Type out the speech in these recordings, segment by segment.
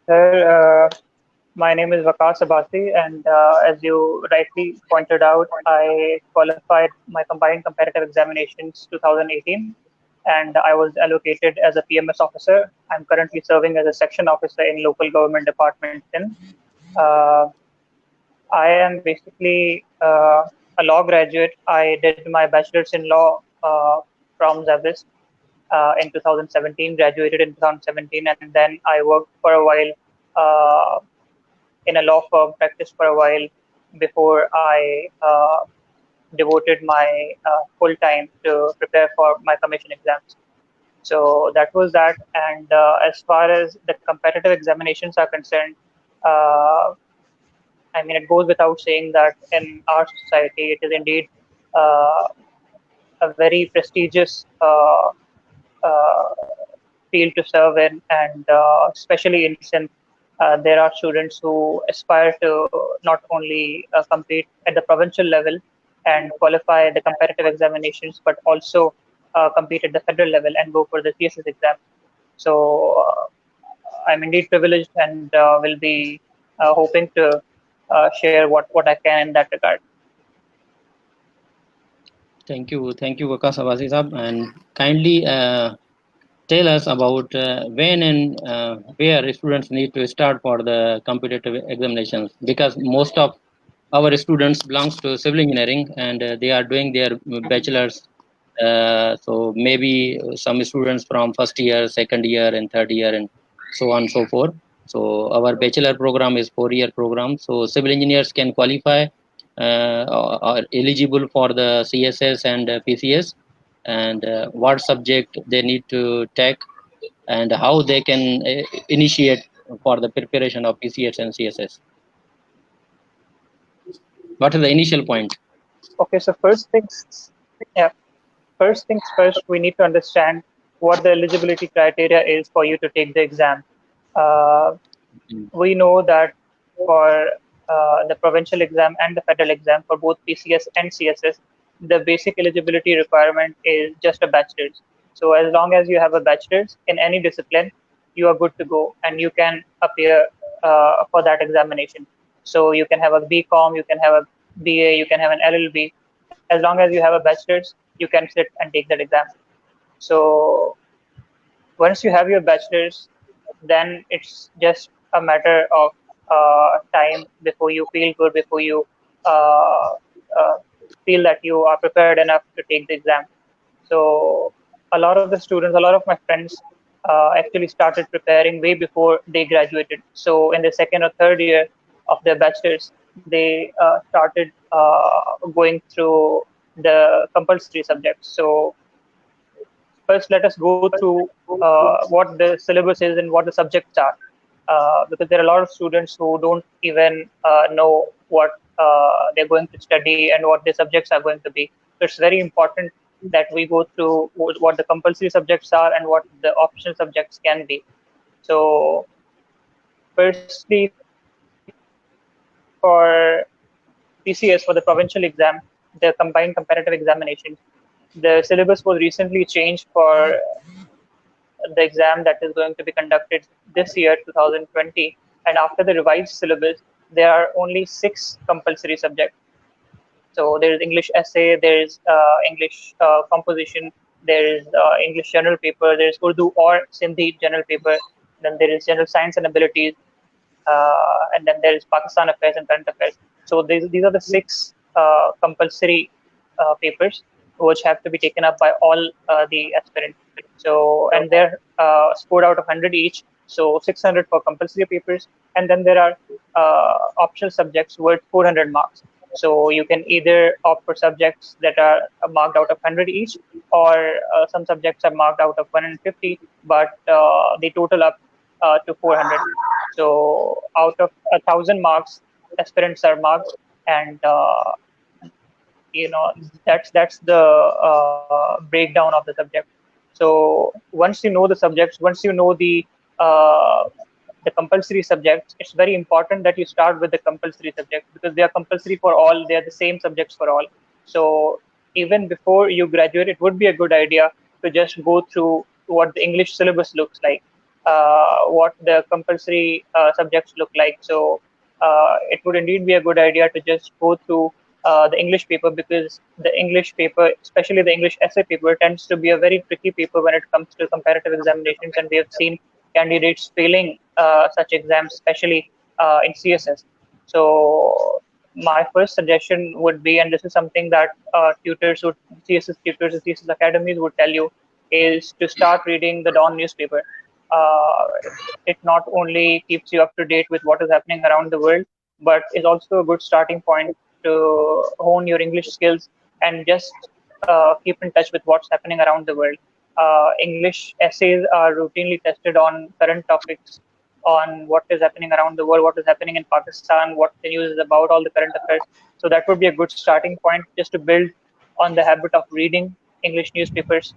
Sir, my name is Waqas Abbasi, and as you rightly pointed out, I qualified my combined comparative examinations 2018, and I was allocated as a PMS officer. I'm currently serving as a section officer in local government department in. Uh, I am basically a law graduate. I did my bachelor's in law from ZAB in 2017, graduated in 2017, and then I worked for a while uh, in a law firm, practiced for a while before I devoted my full time to prepare for my commission exams. So that was that. And as far as the competitive examinations are concerned, uh, I mean, it goes without saying that in our society, it is indeed uh, a very prestigious uh, field to serve in, and especially in Sindh, there are students who aspire to not only compete at the provincial level and qualify the competitive examinations, but also compete at the federal level and go for the CSS exam. So I'm indeed privileged and will be hoping to share what I can in that regard. Thank you, Waqas Abbasi Sahab, and kindly tell us about when and where students need to start for the competitive examinations, because most of our students belongs to civil engineering and they are doing their bachelor's. So maybe some students from first year, second year, and third year, and so on and so forth. So our bachelor program is 4-year program. So civil engineers can qualify, are eligible for the CSS and PCS, and what subject they need to take, and how they can initiate for the preparation of PCS and CSS. What is the initial point? Okay, so yeah, first things first, we need to understand what the eligibility criteria is for you to take the exam. Uh, we know that for the provincial exam and the federal exam for both PCS and CSS, the basic eligibility requirement is just a bachelor's. So as long as you have a bachelor's in any discipline, you are good to go and you can appear for that examination. So you can have a BCom, you can have a BA, you can have an LLB. As long as you have a bachelor's, you can sit and take that exam. So once you have your bachelor's, then it's just a matter of time before you feel good, before you uh, uh, feel that you are prepared enough to take the exam. So a lot of the students, a lot of my friends actually started preparing way before they graduated. So in the second or third year of their bachelor's, they started going through the compulsory subjects. So first, let us go through what the syllabus is and what the subjects are, because there are a lot of students who don't even know what they're going to study and what the subjects are going to be. So it's very important that we go through what the compulsory subjects are and what the optional subjects can be. So firstly, for PCS, for the provincial exam, the combined comparative examinations, the syllabus was recently changed for the exam that is going to be conducted this year, 2020. And after the revised syllabus, there are only 6 compulsory subjects. So there is English essay, there is English composition, there is English general paper, there is Urdu or Sindhi general paper, then there is general science and abilities, and then there is Pakistan affairs and current affairs. So these are the 6 compulsory papers which have to be taken up by all the aspirants. So, and they're scored out of 100 each. So 600 for compulsory papers, and then there are optional subjects worth 400 marks. So you can either opt for subjects that are marked out of 100 each, or some subjects are marked out of 150, but they total up to 400. So out of 1,000 marks, aspirants are marked, and that's the breakdown of the subject. So once you know the subjects, once you know uh, the compulsory subjects, it's very important that you start with the compulsory subjects because they are compulsory for all. They are the same subjects for all. So even before you graduate, it would be a good idea to just go through what the English syllabus looks like. what the compulsory subjects look like. So it would indeed be a good idea to just go through the English paper, because the English paper, especially the English essay paper, tends to be a very tricky paper when it comes to comparative examinations, and we have seen candidates failing such exams, especially in CSS. So my first suggestion would be, and this is something that tutors would, CSS tutors and CSS academies would tell you, is to start reading the Dawn newspaper. Uh, it not only keeps you up to date with what is happening around the world, but is also a good starting point to hone your English skills and just keep in touch with what's happening around the world. English essays are routinely tested on current topics, on what is happening around the world, what is happening in Pakistan, what the news is about, all the current affairs. So that would be a good starting point just to build on the habit of reading English newspapers,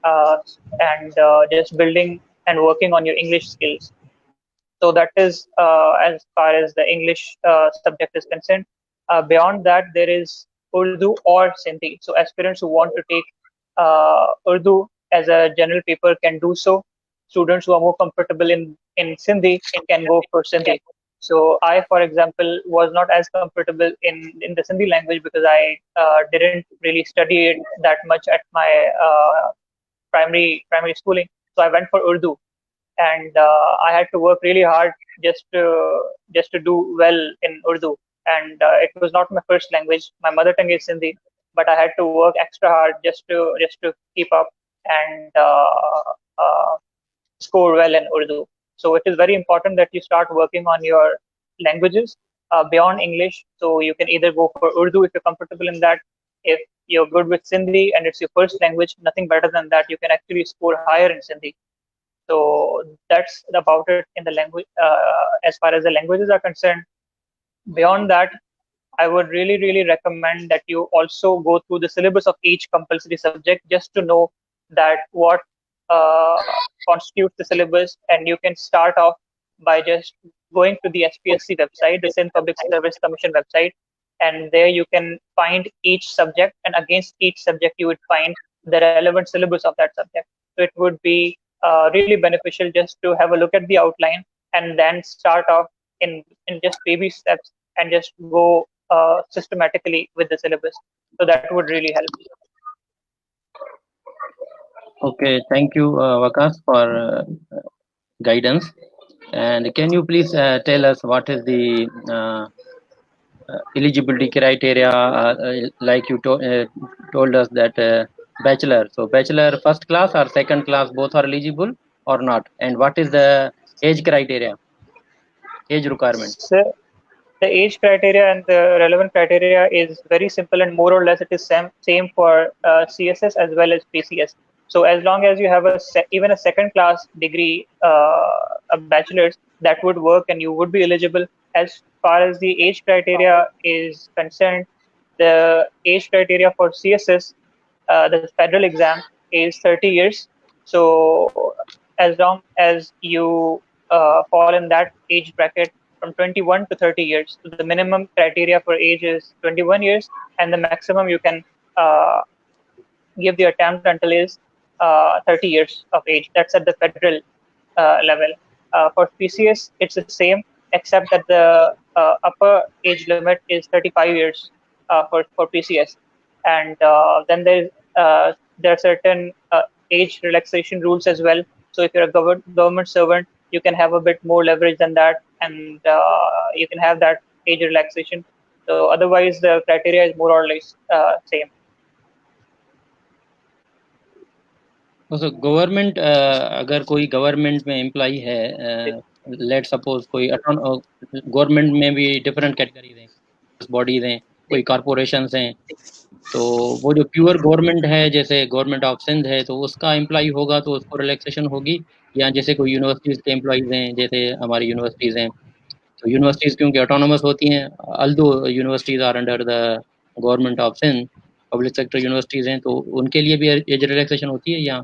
uh, and just building and working on your English skills. So that is as far as the English subject is concerned. Beyond that, there is Urdu or Sindhi. So aspirants who want to take Urdu as a general paper can do so. Students who are more comfortable in Sindhi can go for Sindhi. So I, for example, was not as comfortable in the Sindhi language because I didn't really study it that much at my primary schooling. So I went for Urdu, and I had to work really hard just to do well in Urdu. And it was not my first language. My mother tongue is Sindhi, but I had to work extra hard just to keep up and score well in Urdu. So it is very important that you start working on your languages beyond English. So you can either go for Urdu if you're comfortable in that. If you're good with Sindhi and it's your first language, nothing better than that. You can actually score higher in Sindhi. So that's about it in the language. As far as the languages are concerned, beyond that, I would really recommend that you also go through the syllabus of each compulsory subject just to know that what uh, constitutes the syllabus, and you can start off by just going to the SPSC website, the Sindh Public Service Commission website, and there you can find each subject, and against each subject you would find the relevant syllabus of that subject. So it would be really beneficial just to have a look at the outline and then start off in just baby steps and just go systematically with the syllabus. So that would really help. Okay, thank you, Waqas, for guidance. And can you please tell us what is the eligibility criteria? Like you told us that bachelor. So bachelor first class or second class, both are eligible or not? And what is the age criteria, age requirement? So the age criteria and the relevant criteria is very simple, and more or less it is same for CSS as well as PCS. So as long as you have even a second class degree, a bachelor's, that would work and you would be eligible. As far as the age criteria is concerned, the age criteria for CSS, the federal exam, is 30 years. So as long as you fall in that age bracket from 21 to 30 years, so the minimum criteria for age is 21 years, and the maximum you can uh, give the attempt until is 30 years of age. That's at the federal level. For PCS, it's the same, except that the upper age limit is 35 years for PCS. And then there are certain age relaxation rules as well. So if you're a government servant, you can have a bit more leverage than that, and you can have that age relaxation. So otherwise, the criteria is more or less same. तो government अगर कोई government में employee है, let suppose कोई government में भी different categories हैं, bodies हैं, कोई कॉरपोरेशंस हैं, तो वो जो प्योर गवर्नमेंट है जैसे गवर्नमेंट ऑफ सिंध है तो उसका एम्प्लॉई होगा तो उसको रिलैक्सेशन होगी, या जैसे कोई यूनिवर्सिटीज़ के एम्प्लॉइज़ हैं जैसे हमारी यूनिवर्सिटीज़ हैं, तो यूनिवर्सिटीज़ क्योंकि ऑटोनोमस होती हैं, although universities are under the government of Sindh, public sector universities हैं, तो उनके लिए भी एज रिलैक्सेशन होती है या?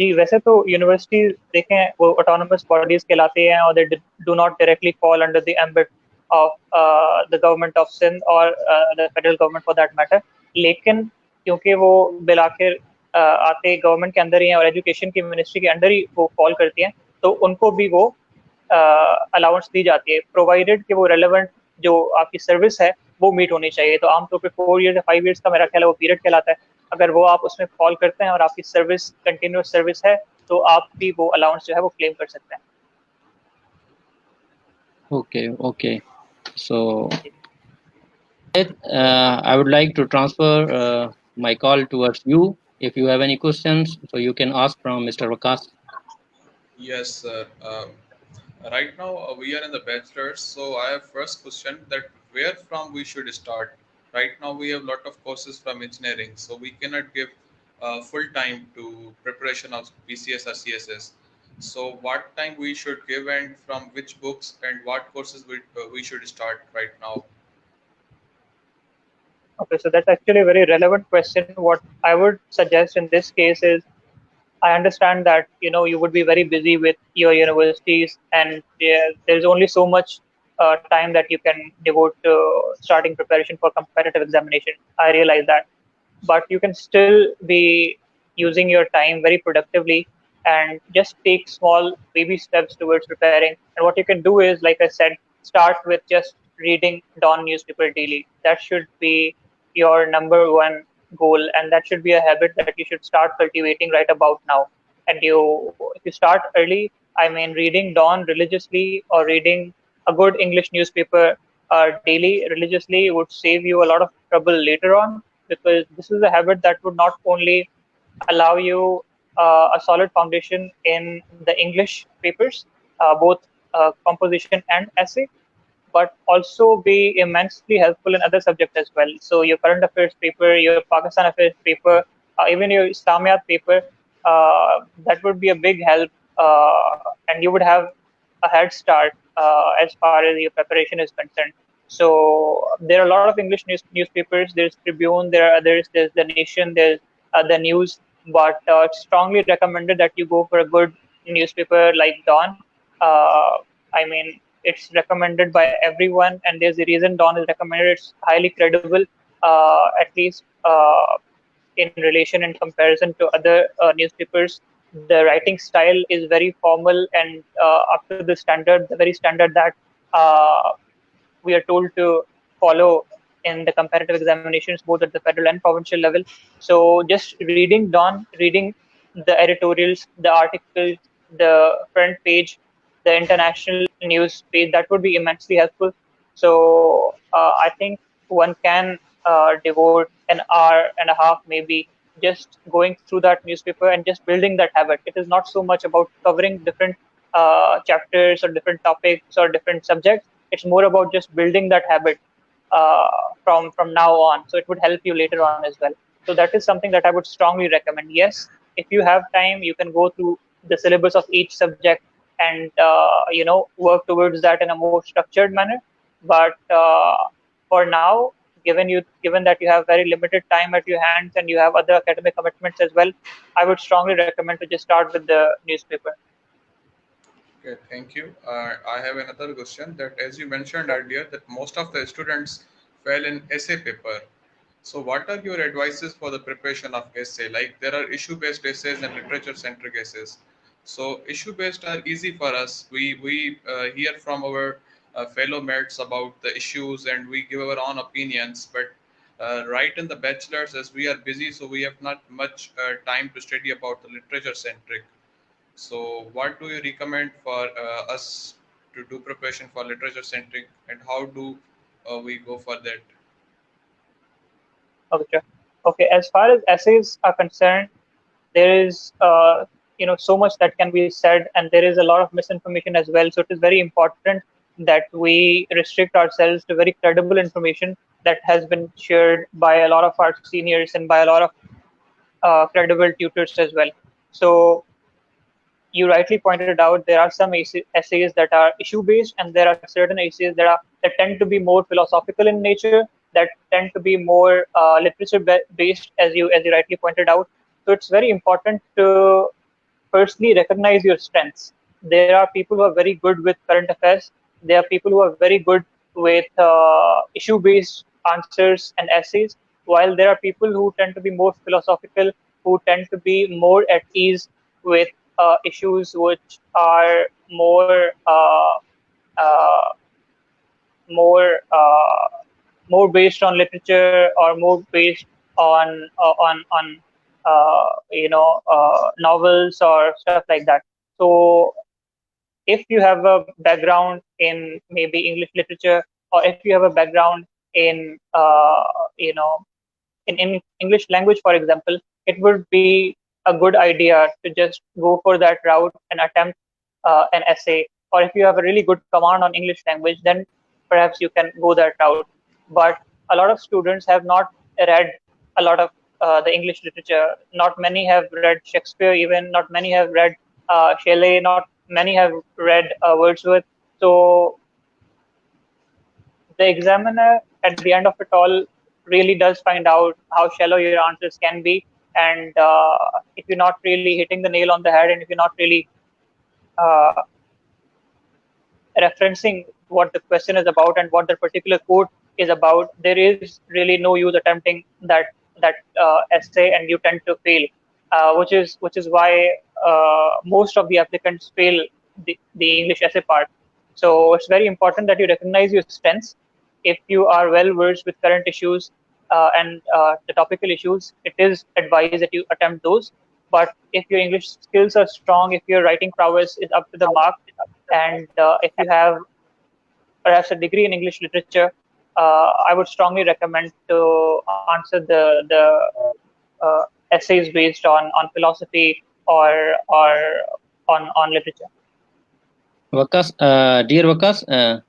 जी, वैसे तो यूनिवर्सिटी देखें वो ऑटोनोमस बॉडीज कहलाते हैं, और they do not directly fall under the ambit of the government of Sindh और the federal government for that matter. लेकिन क्योंकि वो बिलाखिर आते गवर्नमेंट के अंदर ही हैं और एजुकेशन की मिनिस्ट्री के अंडर ही वो फॉल करती हैं, तो उनको भी वो अलाउंस दी जाती है, प्रोवाइडेड कि वो रेलेवेंट जो आपकी सर्विस है वो मीट होनी चाहिए। तो आमतौर पे 4 ईयर्स या 5 ईयर्स का मेरा ख्याल है वो पीरियड कहलाता है। अगर वो आप उसमें फॉल करते हैं और आपकी सर्विस कंटिन्यूस सर्विस है, तो आप भी वो अलाउंस जो है वो क्लेम कर सकते हैं। Okay. So I would like to transfer my call towards you. If you have any questions, so you can ask from Mr. Waqas. Yes, sir. Right now we are in the bachelor's, so I have first question that where from we should start. Right now we have lot of courses from engineering, so we cannot give full time to preparation of PCS or CSS. So what time we should give and from which books and what courses we should start right now? Okay, so that's actually a very relevant question. What I would suggest in this case is, I understand that you would be very busy with your universities, and there's only so much time that you can devote to starting preparation for competitive examination. I realize that, but you can still be using your time very productively and just take small baby steps towards preparing. And what you can do is, like I said, start with just reading Dawn newspaper daily. That should be your number one goal, and that should be a habit that you should start cultivating right about now. And if you start early, I mean, reading Dawn religiously or reading a good English newspaper daily religiously would save you a lot of trouble later on, because this is a habit that would not only allow you a solid foundation in the English papers, both composition and essay, but also be immensely helpful in other subjects as well. So your current affairs paper, your Pakistan affairs paper, even your Islamiyat paper, that would be a big help, and you would have a head start as far as your preparation is concerned. So there are a lot of English newspapers. There's Tribune, there are others. There's The Nation, there's the News, but it's strongly recommended that you go for a good newspaper like Dawn. I mean, it's recommended by everyone, and there's a reason Dawn is recommended. It's highly credible, at least in relation and comparison to other newspapers. The writing style is very formal and up to the standard, the very standard that uh, we are told to follow in the comparative examinations, both at the federal and provincial level. So just reading Dawn, reading the editorials, the articles, the front page, the international news page, that would be immensely helpful. So I think one can devote an hour and a half maybe just going through that newspaper and just building that habit. It is not so much about covering different chapters or different topics or different subjects. It's more about just building that habit uh, from now on. So it would help you later on as well. So that is something that I would strongly recommend. Yes, if you have time, you can go through the syllabus of each subject and work towards that in a more structured manner. But for now, given that you have very limited time at your hands and you have other academic commitments as well, I would strongly recommend to just start with the newspaper. Okay, thank you. I have another question that, as you mentioned earlier, that most of the students fail in essay paper. So, what are your advices for the preparation of essay? Like there are issue-based essays and literature-centric essays. So, issue-based are easy for us. We hear from our fellow mates about the issues and we give our own opinions. But right in the bachelor's, as we are busy, so we have not much time to study about the literature-centric. So, what do you recommend for us to do preparation for literature centric, and how do we go for that? Okay, sure. Okay, as far as essays are concerned, there is so much that can be said, and there is a lot of misinformation as well. So it is very important that we restrict ourselves to very credible information that has been shared by a lot of our seniors and by a lot of credible tutors as well. So you rightly pointed out there are some essays that are issue based, and there are certain essays that tend to be more philosophical in nature, that tend to be more literature based, as you rightly pointed out. So it's very important to firstly recognize your strengths. There are people who are very good with current affairs. There are people who are very good with issue based answers and essays, while there are people who tend to be more philosophical who tend to be more at ease with issues which are uh, more more based on literature or more based on novels or stuff like that. So if you have a background in maybe English literature, or if you have a background in in English language, for example, it would be a good idea to just go for that route and attempt an essay. Or if you have a really good command on English language, then perhaps you can go that route. But a lot of students have not read a lot of the English literature. Not many have read Shakespeare, even not many have read Shelley, not many have read Wordsworth. So the examiner at the end of it all really does find out how shallow your answers can be, and if you're not really hitting the nail on the head, and if you're not really uh, referencing what the question is about and what the particular quote is about, there is really no use attempting that essay, and you tend to fail, which is why most of the applicants fail the English essay part. So it's very important that you recognize your strengths. If you are well versed with current issues and the topical issues, it is advised that you attempt those. But if your English skills are strong, if your writing prowess is up to the mark, and if you have perhaps a degree in English literature, I would strongly recommend to answer the essays based on philosophy or on literature. Waqas, dear Waqas,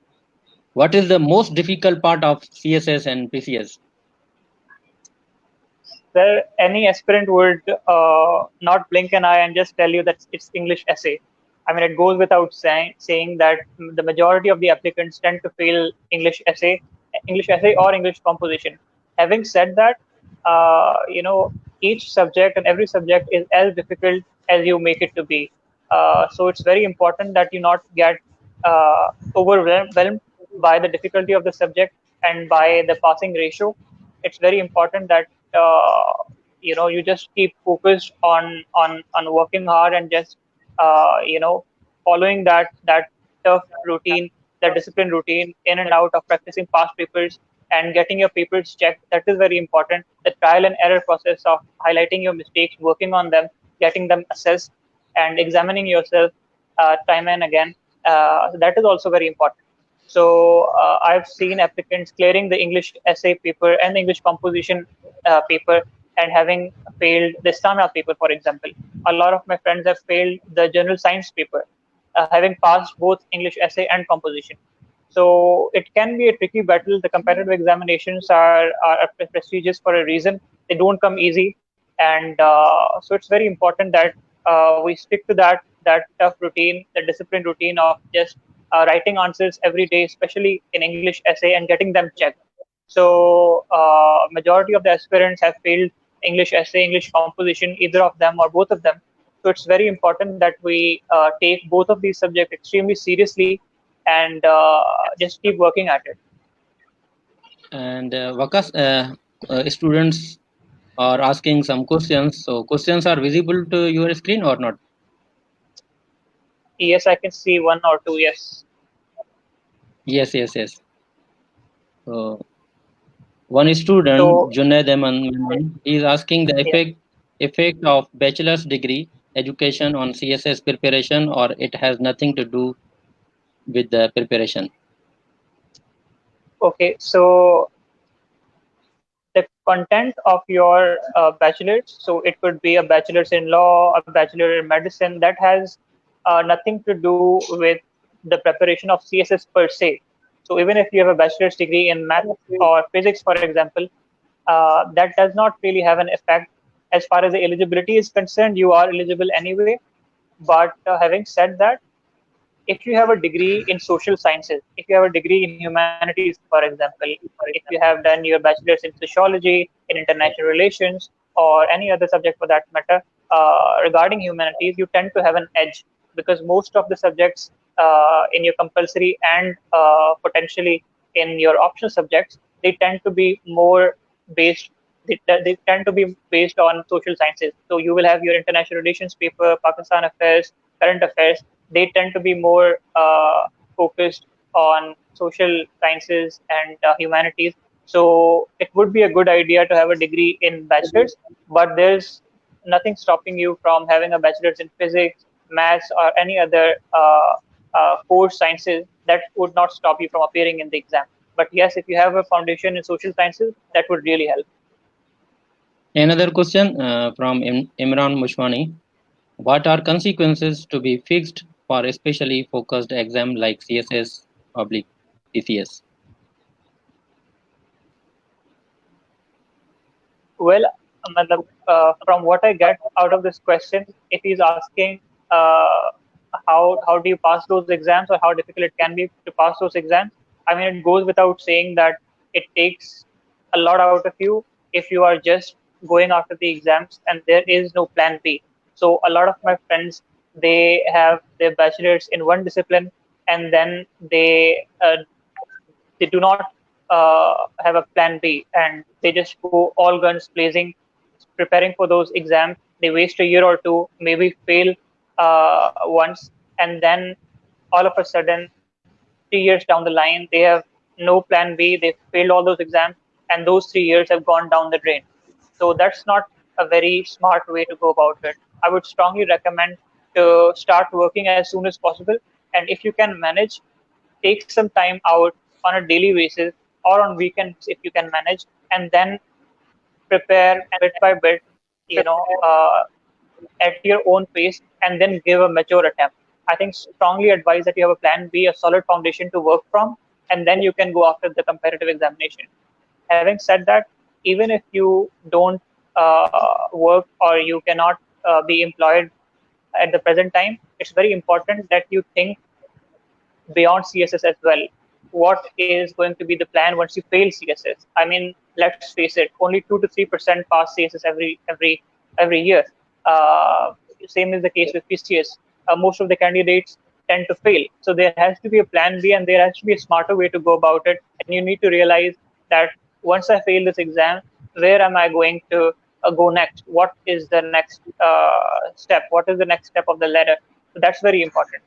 what is the most difficult part of CSS and PCS? Well, any aspirant would not blink an eye and just tell you that it's English essay. I mean, it goes without saying that the majority of the applicants tend to fail English essay or English composition. Having said that, each subject and every subject is as difficult as you make it to be. So it's very important that you not get overwhelmed by the difficulty of the subject and by the passing ratio. It's very important that you just keep focused on working hard and just following that tough routine, that discipline routine, in and out of practicing past papers and getting your papers checked. That is very important. The trial and error process of highlighting your mistakes, working on them, getting them assessed, and examining yourself time and again, that is also very important. So I've seen applicants clearing the English essay paper and the English composition paper and having failed the STANA paper, for example. A lot of my friends have failed the general science paper, having passed both English essay and composition. So it can be a tricky battle. The competitive examinations are prestigious for a reason. They don't come easy, and so it's very important that we stick to that tough routine, the disciplined routine of just writing answers every day, especially in English essay, and getting them checked. So majority of the aspirants have failed English essay, English composition, either of them or both of them. So it's very important that we take both of these subjects extremely seriously and just keep working at it. And Waqas, students are asking some questions. So questions are visible to your screen or not? Yes, I can see one or two. Yes. Yes. So one student, So Junaid Ahmed, is asking the yeah. effect of bachelor's degree education on CSS preparation, or it has nothing to do with the preparation. Okay. So the content of your bachelor's, so it could be a bachelor's in law, a bachelor in medicine, that has nothing to do with the preparation of CSS per se. So even if you have a bachelor's degree in math or physics, for example, that does not really have an effect. As far as the eligibility is concerned, you are eligible anyway. But having said that, if you have a degree in social sciences, if you have a degree in humanities, for example, if you have done your bachelor's in sociology, in international relations, or any other subject for that matter, regarding humanities, you tend to have an edge because most of the subjects in your compulsory and potentially in your optional subjects, they tend to be more based they tend to be based on social sciences. So you will have your international relations paper, Pakistan affairs, current affairs. They tend to be more focused on social sciences and humanities. So it would be a good idea to have a degree in bachelor's, but there's nothing stopping you from having a bachelor's in physics, maths, or any other core sciences. That would not stop you from appearing in the exam. But yes, if you have a foundation in social sciences, that would really help. Another question from Imran Mushwani. What are consequences to be fixed for especially focused exam like CSS oblique PCS? Well, from what I get out of this question, if he's asking how do you pass those exams or how difficult it can be to pass those exams, I mean, it goes without saying that it takes a lot out of you if you are just going after the exams and there is no plan B. So a lot of my friends, they have their bachelor's in one discipline, and then they do not have a plan B, and they just go all guns blazing, preparing for those exams. They waste a year or two, maybe fail once, and then all of a sudden, 3 years down the line, they have no plan B. They failed all those exams, and those 3 years have gone down the drain. So that's not a very smart way to go about it. I would strongly recommend to start working as soon as possible, and if you can manage, take some time out on a daily basis or on weekends if you can manage, and then prepare bit by bit, you know, at your own pace, and then give a mature attempt. I think strongly advise that you have a plan B, a solid foundation to work from, and then you can go after the competitive examination. Having said that, even if you don't work or you cannot be employed at the present time, it's very important that you think beyond CSS as well. What is going to be the plan once you fail CSS? I mean, let's face it, only 2 to 3% pass CSS every year. Same is the case with PCS. Most of the candidates tend to fail. So there has to be a plan B, and there has to be a smarter way to go about it. And you need to realize that once I fail this exam, where am I going to go next? What is the next step? What is the next step of the ladder? So that's very important.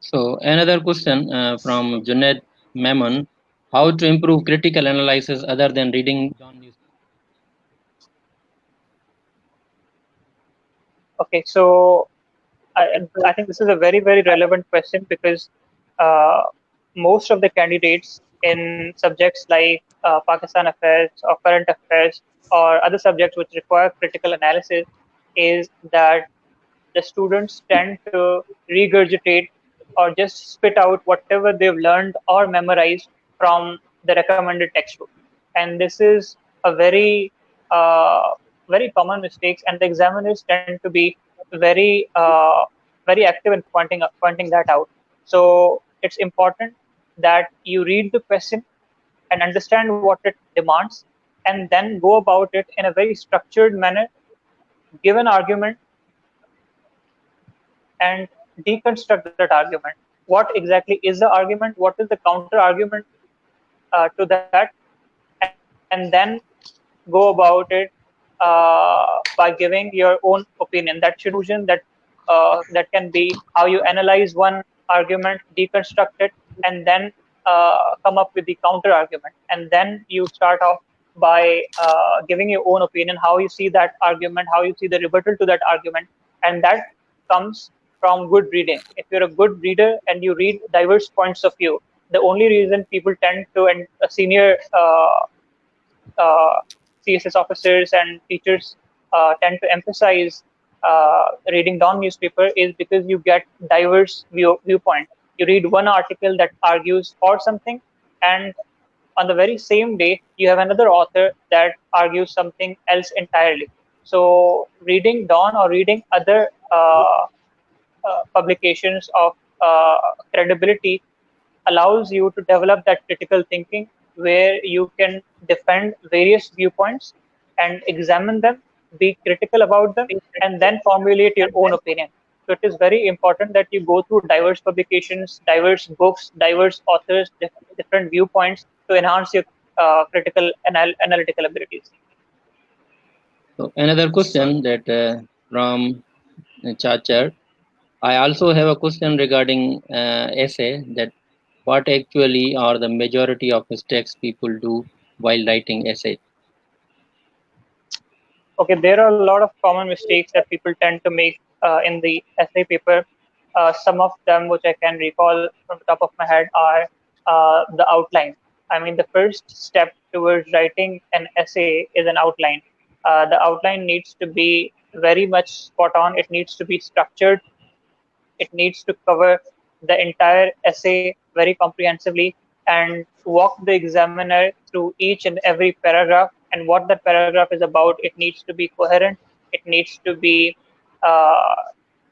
So another question from Junaid Memon. How to improve critical analysis other than reading news? Okay, so I think this is a very, very relevant question because uh, most of the candidates in subjects like Pakistan affairs or current affairs or other subjects which require critical analysis is that the students tend to regurgitate or just spit out whatever they've learned or memorized from the recommended textbook. And this is a uh, very common mistake, and the examiners tend to be very active in pointing that out. So it's important that you read the question and understand what it demands, and then go about it in a very structured manner, give an argument, and deconstruct that argument. What exactly is the argument? What is the counter argument to that? And then go about it by giving your own opinion. That should be conclusion. That can be how you analyze one argument, deconstruct it, and then come up with the counter argument. And then you start off by giving your own opinion, how you see that argument, how you see the rebuttal to that argument, and that comes from good reading. If you're a good reader and you read diverse points of view, the only reason people tend to, and senior uh, CSS officers and teachers tend to emphasize reading down newspaper is because you get diverse viewpoint. You read one article that argues for something, and on the very same day, you have another author that argues something else entirely. So reading Dawn or reading other publications of credibility allows you to develop that critical thinking where you can defend various viewpoints and examine them, be critical about them, and then formulate your own opinion. So it is very important that you go through diverse publications, diverse books, diverse authors, different viewpoints to enhance your critical analytical abilities. So another question that from Chachar. I also have a question regarding essay, that what actually are the majority of mistakes people do while writing essay? Okay, there are a lot of common mistakes that people tend to make in the essay paper. Some of them, which I can recall from the top of my head, are the outline. I mean, the first step towards writing an essay is an outline. The outline needs to be very much spot on. It needs to be structured. It needs to cover the entire essay very comprehensively and walk the examiner through each and every paragraph and what that paragraph is about. It needs to be coherent. It needs to be uh,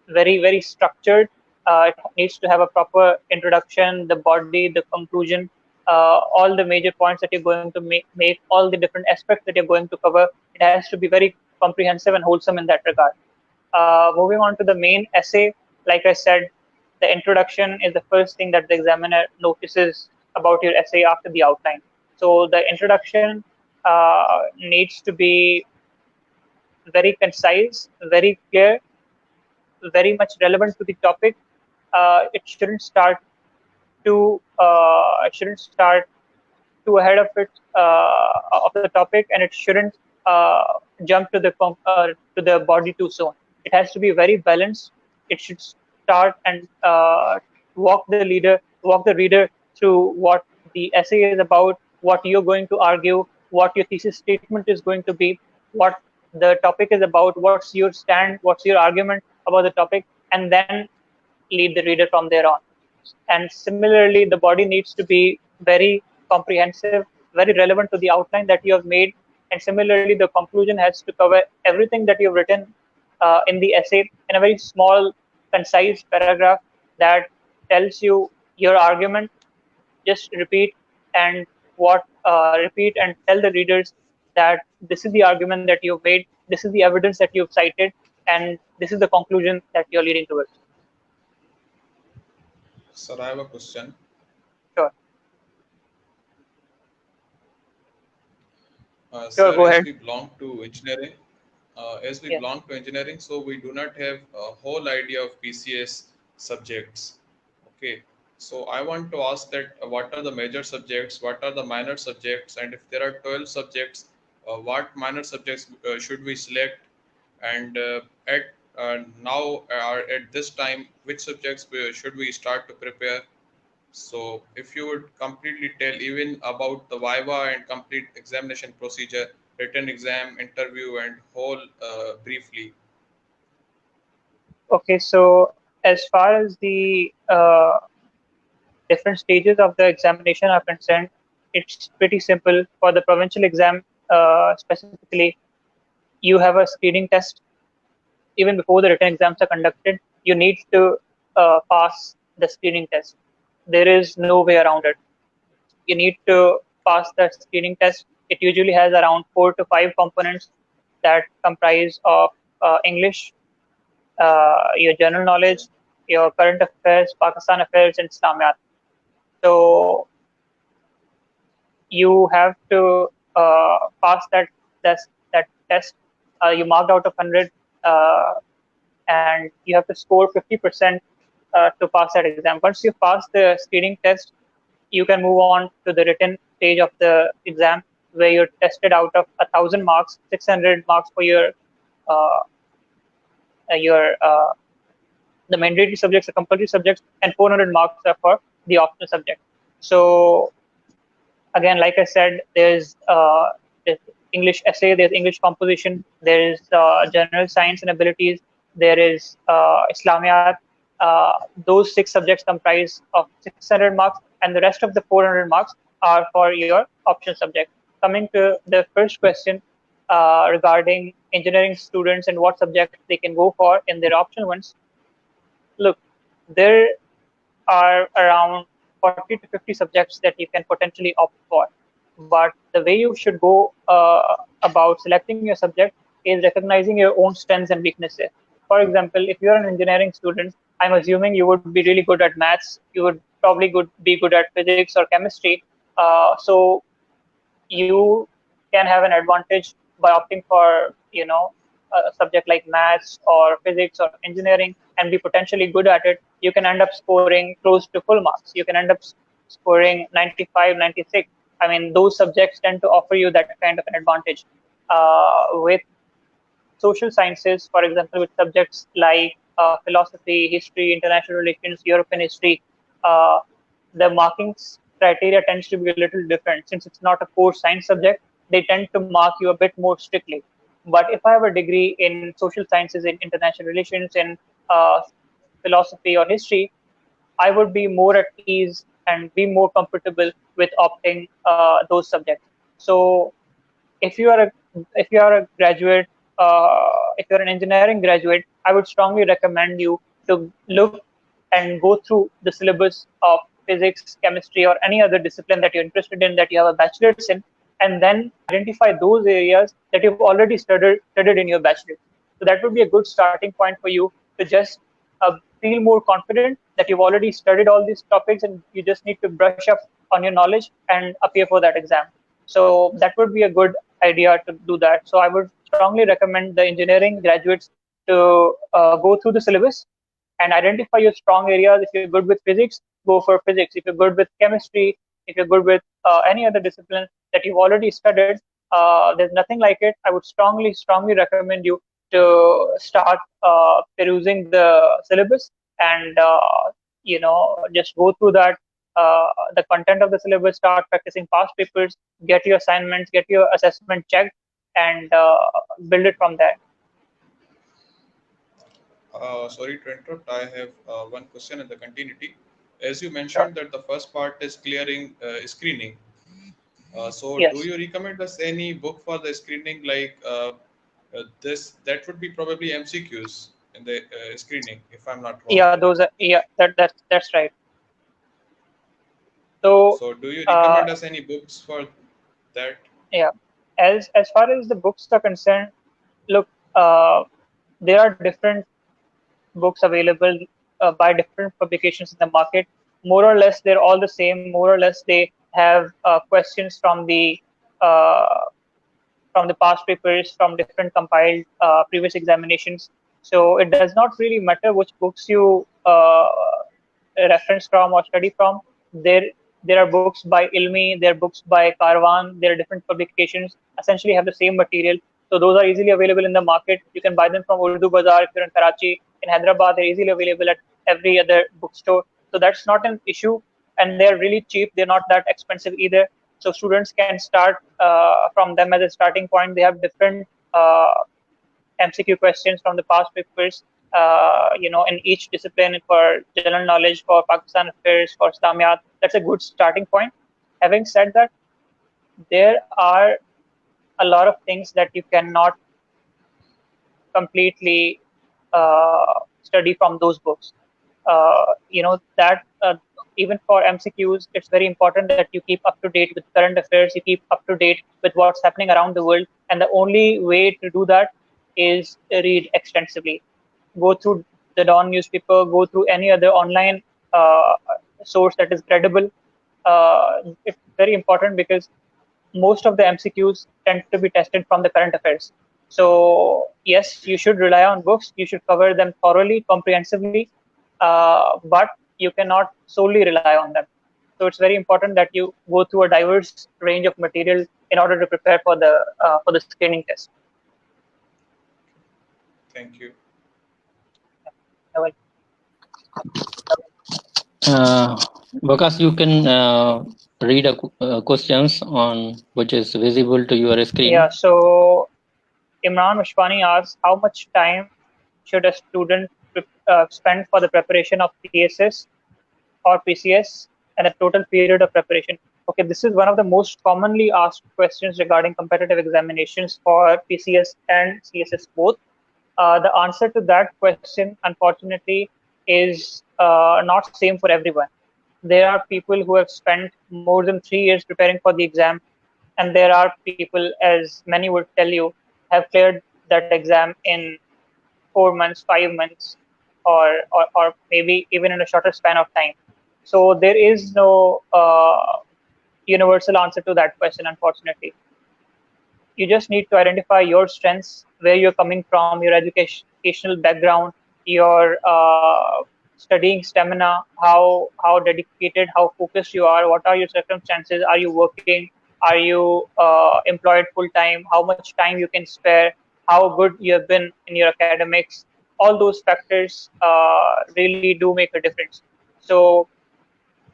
very, very structured. It needs to have a proper introduction, the body, the conclusion, all the major points that you're going to make, all the different aspects that you're going to cover. It has to be very comprehensive and wholesome in that regard. Moving on to the main essay, like I said, the introduction is the first thing that the examiner notices about your essay after the outline. So the introduction needs to be very concise, very clear, very much relevant to the topic. It shouldn't start too ahead of the topic, and it shouldn't uh, jump to the body too soon. It has to be very balanced. It should start and walk the reader through what the essay is about, what you're going to argue, what your thesis statement is going to be, what the topic is about, what's your stand, what's your argument about the topic, and then lead the reader from there on. And similarly, the body needs to be very comprehensive, very relevant to the outline that you have made. And similarly, the conclusion has to cover everything that you've written in the essay in a very small, concise paragraph that tells you your argument. Just repeat and tell the readers that this is the argument that you've made, this is the evidence that you've cited, and this is the conclusion that you're leading towards. Sir, I have a question. Sure. Sure, Sir, go as ahead. we belong to engineering, Yes. so we do not have a whole idea of PCS subjects. Okay, so I want to ask that what are the major subjects, what are the minor subjects, and if there are 12 subjects, what minor subjects should we select, and at now at this time, which subjects should we start to prepare? So if you would completely tell even about the Viva and complete examination procedure, written exam, interview, and whole briefly. Okay, so as far as the different stages of the examination are concerned, it's pretty simple. For the provincial exam specifically, you have a screening test. Even before the written exams are conducted, you need to pass the screening test. There is no way around it. You need to pass the screening test. It usually has around 4 to 5 components that comprise of English, your general knowledge, your current affairs, Pakistan affairs, and Islamiyat. So you have to pass that test. You marked out of 100, and you have to score 50% to pass that exam. Once you pass the screening test, you can move on to the written stage of the exam, where you're tested out of 1,000 marks, 600 marks for uh, your the mandatory subjects, the compulsory subjects, and 400 marks are for the optional subject. So again, like I said, there's English essay, there's English composition, there is general science and abilities, there is Islamiyat. Those 6 subjects comprise of 600 marks, and the rest of the 400 marks are for your optional subject. Coming to the first question regarding engineering students and what subjects they can go for in their optional ones, look, there are around 40 to 50 subjects that you can potentially opt for. But the way you should go about selecting your subject is recognizing your own strengths and weaknesses. For example, if you're an engineering student, I'm assuming you would be really good at maths, you would probably be good at physics or chemistry. So you can have an advantage by opting for, a subject like maths or physics or engineering and be potentially good at it. You can end up scoring close to full marks. You can end up scoring 95, 96. I mean, those subjects tend to offer you that kind of an advantage. With social sciences, for example, with subjects like philosophy, history, international relations, European history, uh, the marking criteria tends to be a little different. Since it's not a core science subject, they tend to mark you a bit more strictly. But if I have a degree in social sciences, in international relations, in uh, philosophy or history, I would be more at ease and be more comfortable with opting those subjects. So if you are a graduate, if you're an engineering graduate, I would strongly recommend you to look and go through the syllabus of physics, chemistry, or any other discipline that you're interested in, that you have a bachelor's in, and then identify those areas that you've already studied in your bachelor's. So that would be a good starting point for you to just feel more confident that you've already studied all these topics and you just need to brush up on your knowledge and appear for that exam. So that would be a good idea to do that. So I would strongly recommend the engineering graduates to go through the syllabus and identify your strong areas. If you're good with physics, go for physics. If you're good with chemistry, if you're good with any other discipline that you've already studied, there's nothing like it. I would strongly recommend you to start perusing the syllabus and just go through that, the content of the syllabus, start practicing past papers, get your assignments, get your assessment checked, and build it from there. Sorry to interrupt. I have one question in the continuity. As you Sure. mentioned that the first part is clearing screening. So do Yes. you recommend us any book for the screening like this? That would be probably MCQs in the screening, if I'm not wrong. Yeah, those are, yeah, that's right. So So do you uh, recommend us any books for that? yeah, as far as the books are concerned, look, uh, there are different books available by different publications in the market. More or less, they're all the same. More or less, they have questions uh, from the past papers, from different compiled previous examinations. So it does not really matter which books you reference from or study from. There, there are books by Ilmi, there are books by Karwan, there are different publications, essentially have the same material. So those are easily available in the market. You can buy them from Urdu Bazaar if you're in Karachi. In Hyderabad, they're easily available at every other bookstore. So that's not an issue. And they're really cheap. They're not that expensive either. So students can start from them as a starting point. They have different MCQ questions from the past papers, in each discipline for general knowledge, for Pakistan affairs, for Islamiyat. That's a good starting point. Having said that, there are a lot of things that you cannot completely study from those books. That even for MCQs, it's very important that you keep up to date with current affairs, you keep up to date with what's happening around the world. And the only way to do that is read extensively. Go through the Dawn newspaper, go through any other online uh, source that is credible. It's very important because most of the MCQs tend to be tested from the current affairs. So yes, you should rely on books. You should cover them thoroughly, comprehensively, but you cannot solely rely on them. So it's very important that you go through a diverse range of material in order to prepare for the screening test. Thank you. Waqas, you can read questions on which is visible to your screen. Yeah. So Imran Mashwani asks, how much time should a student spend for the preparation of PSS or PCS and a total period of preparation? Okay, this is one of the most commonly asked questions regarding competitive examinations for PCS and CSS both. The answer to that question, unfortunately, is not same for everyone. There are people who have spent more than 3 years preparing for the exam, and there are people, as many would tell you, have cleared that exam in 4 months, 5 months, or maybe even in a shorter span of time. So there is no universal answer to that question, unfortunately. You just need to identify your strengths, where you're coming from, your educational background, your studying stamina, how dedicated, how focused you are, what are your circumstances, are you working, are you employed full time, how much time you can spare, how good you have been in your academics. All those factors really do make a difference. So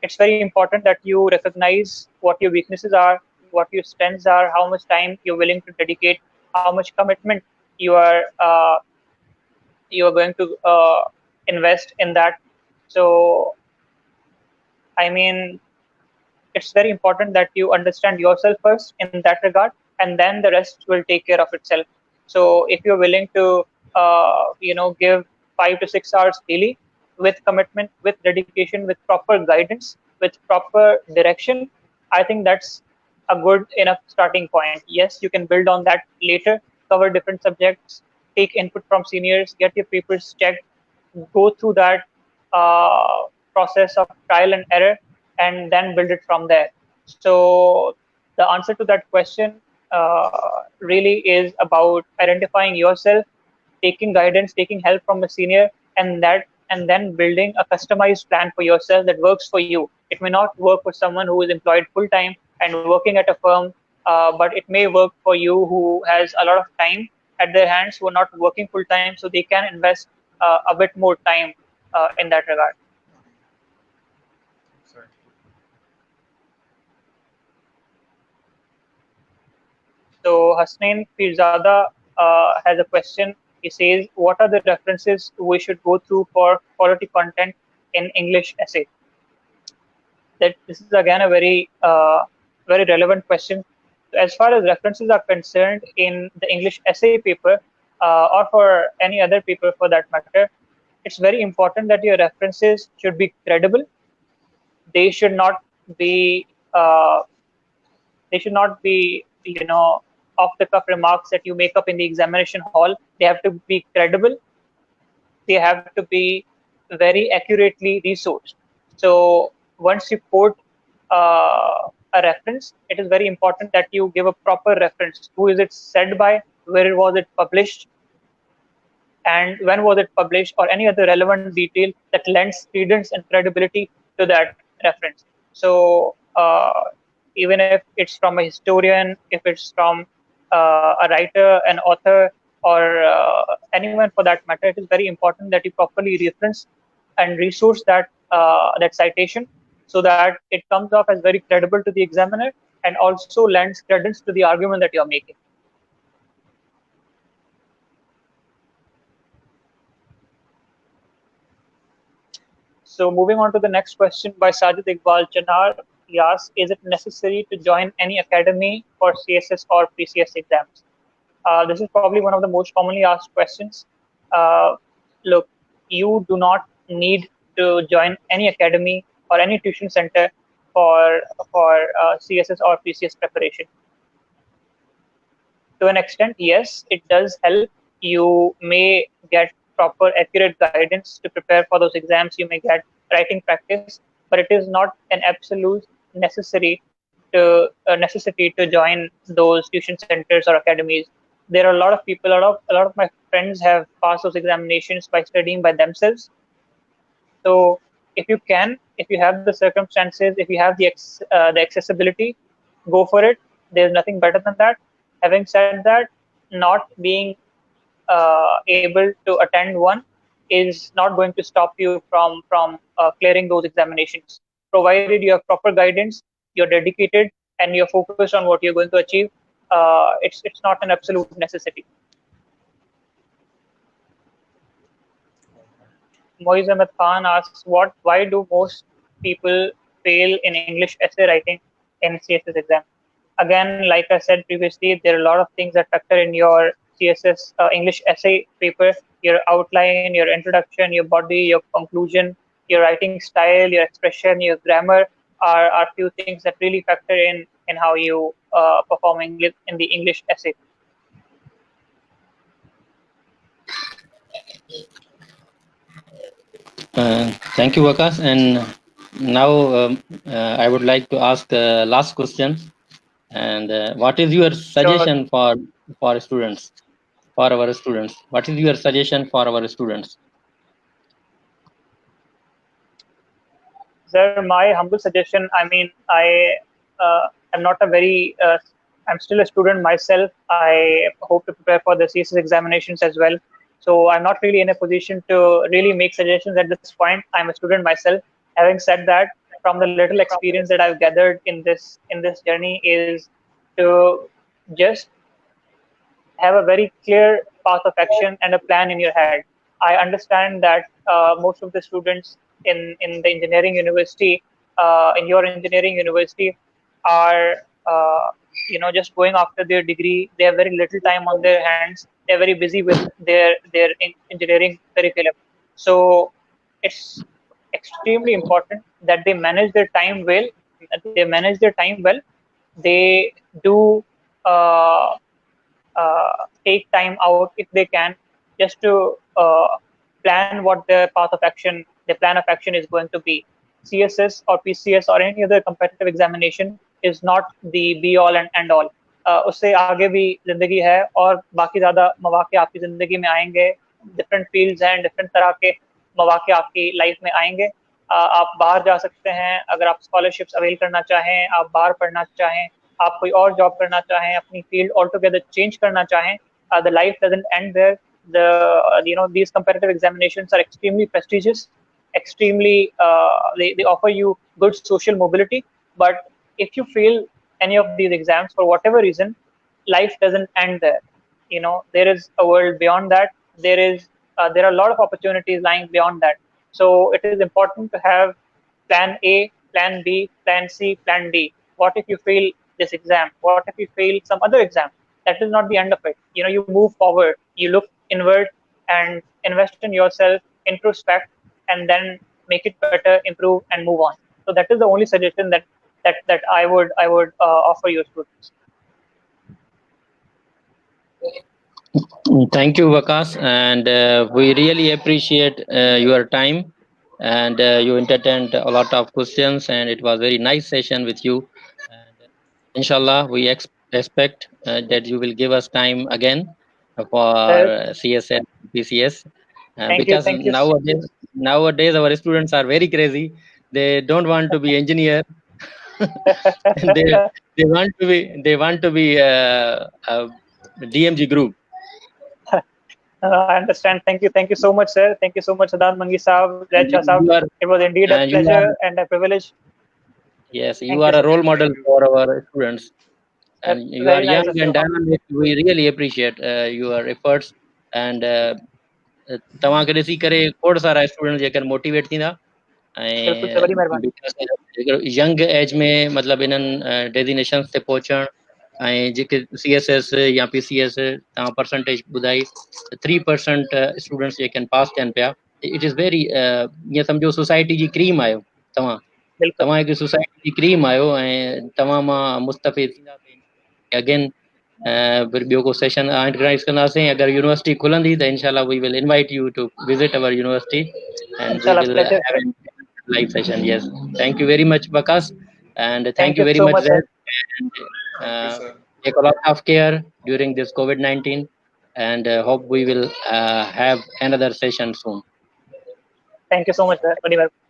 it's very important that you recognize what your weaknesses are, what your strengths are, how much time you're willing to dedicate, how much commitment you are going to invest in that. So, I mean, it's very important that you understand yourself first in that regard, and then the rest will take care of itself. So if you're willing to give 5 to 6 hours daily with commitment, with dedication, with proper guidance, with proper direction, I think that's a good enough starting point. Yes, you can build on that later, cover different subjects, take input from seniors, get your papers checked, go through that process of trial and error, and then build it from there. So the answer to that question really is about identifying yourself, taking guidance, taking help from a senior, and then building a customized plan for yourself that works for you. It may not work for someone who is employed full time and working at a firm, but it may work for you who has a lot of time at their hands, who are not working full time, so they can invest a bit more time in that regard. Exactly. So Hasnain Pirzada has a question. He says, "What are the references we should go through for quality content in English essay?" That this is again a very relevant question. As far as references are concerned in the English essay paper, or for any other paper for that matter, it's very important that your references should be credible. They should not be uh, off the cuff remarks that you make up in the examination hall. They have to be credible. They have to be very accurately resourced. So once you quote a reference, it is very important that you give a proper reference. Who is it said by? Where was it published? And when was it published, or any other relevant detail that lends credence and credibility to that reference. So even if it's from a historian, if it's from a writer, an author, or anyone for that matter, it is very important that you properly reference and resource that citation, so that it comes off as very credible to the examiner and also lends credence to the argument that you're making. So moving on to the next question by Sajjad Iqbal Chanar, he asks, is it necessary to join any academy for CSS or PCS exams? This is probably one of the most commonly asked questions. Look, you do not need to join any academy or any tuition center for CSS or PCS preparation. To an extent, yes, it does help. You may get proper, accurate guidance to prepare for those exams. You may get writing practice, but it is not an absolute necessity to join those tuition centers or academies. There are a lot of people, a lot of my friends have passed those examinations by studying by themselves. So if you can, if you have the circumstances, if you have the accessibility, go for it. There's nothing better than that. Having said that, not being able to attend one is not going to stop you from clearing those examinations, provided you have proper guidance, you're dedicated, and you're focused on what you're going to achieve. It's not an absolute necessity. Moiz Ahmed Khan asks, why do most people fail in English essay writing in CSS exam? Again, like I said previously, there are a lot of things that factor in your CSS English essay paper: your outline, your introduction, your body, your conclusion, your writing style, your expression, your grammar are few things that really factor in how you perform English in the English essay. Thank you, Waqas. And Now, I would like to ask the last question. And what is your Sure. suggestion for students, for our students? What is your suggestion for our students? Sir, my humble suggestion. I mean, I am not a very. I'm still a student myself. I hope to prepare for the CSS examinations as well. So I'm not really in a position to really make suggestions at this point. I'm a student myself. Having said that, from the little experience that I've gathered in this journey, is to just have a very clear path of action and a plan in your head. I understand that most of the students in the engineering university, in your engineering university, are just going after their degree. They have very little time on their hands. They're very busy with their engineering curriculum. So it's extremely important that they manage their time well. They manage their time well. They do. Uh, take time out if they can, just to plan what their path of action, their plan of action is going to be. CSS or PCS or any other competitive examination is not the be all and end all. उससे आगे भी जिंदगी है और बाकी ज्यादा मौके आपकी जिंदगी में आएंगे. डिफरेंट फील्ड्स हैं, डिफरेंट तरह के मौके आपकी लाइफ में आएंगे. आप बाहर जा सकते हैं अगर आप स्कॉलरशिप्स अवेल करना चाहें, आप बाहर पढ़ना चाहें, आप कोई और जॉब करना चाहें, अपनी फील्ड ऑल टुगेदर चेंज करना चाहें. The life doesn't end there. These competitive examinations are extremely prestigious, extremely they offer you good social mobility. But if you fail any of these exams for whatever reason, life doesn't end there. There is a world beyond that. There are a lot of opportunities lying beyond that. So it is important to have plan A, plan B, plan C, plan D. What if you fail this exam? What if you fail some other exam? That is not the end of it. You move forward, you look inward and invest in yourself, introspect, and then make it better, improve, and move on. So that is the only suggestion that I would offer your students. Thank you, Waqas, and we really appreciate your time. And you entertained a lot of questions, and it was very nice session with you. And inshallah, we expect that you will give us time again for Sir, CSS, PCS, thank you, because thank you. nowadays our students are very crazy. They don't want to be engineer. they they want to be DMG group. I understand. Thank you so much, sir. Thank you so much, Sadad Mangi Saab, Zaid Shah Saab. You are It was indeed a you are pleasure and a privilege. Yes, you Thank you, are a sir. role model for our students, and you are Very nice young of and you. dynamic. We really appreciate your efforts, and तव्हांखे ॾिसी करे खोड़ सारा student जेकर motivate थींदा बिल्कुल sir, बड़ी मेहरबानी. यंग एज में मतलब इन्हनि डेजिनेशंस ते पहुचण ऐं जेके CSS या PCS तव्हां परसेंटेज ॿुधाई 3% स्टूडेंट्स जेके आहिनि पास थियनि पिया. इट इज़ वेरी ईअं सम्झो सोसाइटी जी क्रीम आहियो तव्हां. बिल्कुल. तव्हां हिकु सोसाइटी जी क्रीम आहियो ऐं तव्हां मां मुस्तफ़िद थींदासीं. अगेन फिर ॿियो को सेशन ऑर्गेनाइज कंदासीं. अगरि यूनिवर्सिटी खुलंदी त इंशाल्लाह we will invite you to visit our university and we Inshallah, will pleasure. Have an live session. Yes, thank you very much, Waqas, and thank Thank you you very so much, much, sir. Zaid. And, Thank you, sir. take a lot of care during this COVID-19, and hope we will have another session soon. Thank you so much, sir. Bड़ी मेहरबानी.